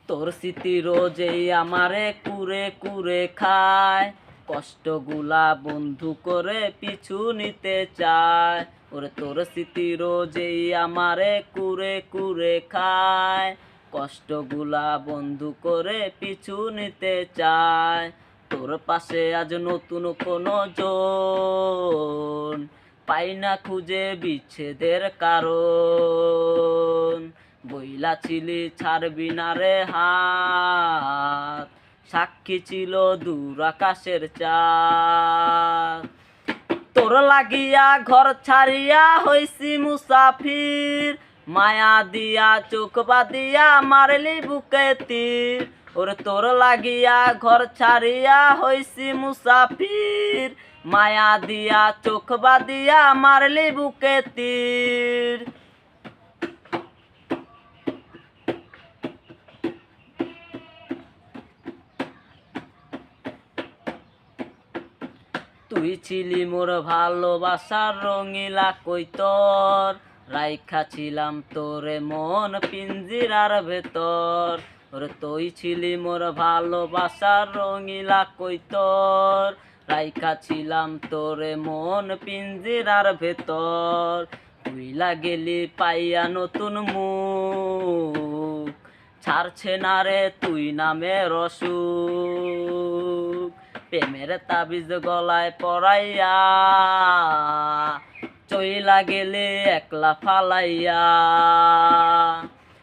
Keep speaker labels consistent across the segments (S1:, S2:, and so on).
S1: তোর স্মৃতি রোজেই আমারে কুরে কুরে খায়, কষ্টগুলা বন্ধু করে পিছু নিতে চায়। ওরে তোর স্মৃতি রোজেই আমারে কুরে কুরে খায়, কষ্টগুলা বন্ধু করে পিছু নিতে চায়। তোর পাশে আজ নতুন কোনো জন পাই না খুঁজে বিচ্ছেদের কারণ। বইলা ছিলি ছাড়বি না রে হাত, সাক্ষী ছিল দূর আকাশের চাঁদ। তোর লাগিয়া ঘর ছাড়িয়া হইছি মুসাফির, মায়া দিয়া চোখ বাদিয়া মারলি বুকে তীর। ওরে তোর লাগিয়া ঘর ছাড়িয়া হইছি মুসাফির, মায়া দিয়া চোখ বাদিয়া মারলি বুকে তীর। তুই ছিলি মোর ভালোবাসার রঙিলা কৈতর, রাইখা ছিলাম তোরে মন পিঞ্জিরার ভেতর। ওরে তুই ছিলি মোর ভালোবাসার রঙিলা কৈতর, রাইখা ছিলাম তোরে মন পিঞ্জিরার ভেতর। তুইলা গেলি পাইয়া নতুন মুখ, ছাড়ছে না রে তুই নামের অসুখ। প্রেমের তাবিজ গলায় পরাইয়া চইলা গেলে একলা ফালাইয়া।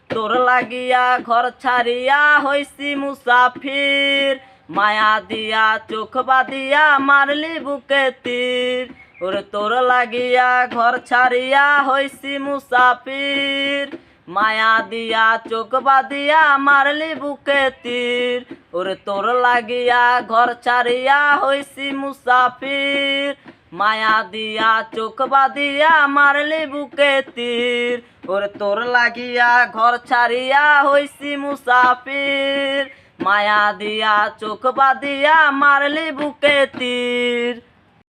S1: তোর লাগিয়া ঘর ছাড়িয়া হইছি মুসাফির, মায়া দিয়া চোখ বাদিয়া মারলি বুকে তীর। ওরে তোর লাগিয়া ঘর ছাড়িয়া হইছি মুসাফির, মায়া দিয়া চোখ বাদিয়া মারলি বুকে তীর। ওরে তোর লাগিয়া ঘর ছাড়িয়া হইছি মুসাফির, মায়া দিয়া চোখ বাদিয়া মারলি বুকে তীর। ওরে তোর লাগিয়া ঘর ছাড়িয়া হইছি মুসাফির, মায়া দিয়া চোখ বাদিয়া মারলি বুকে তীর।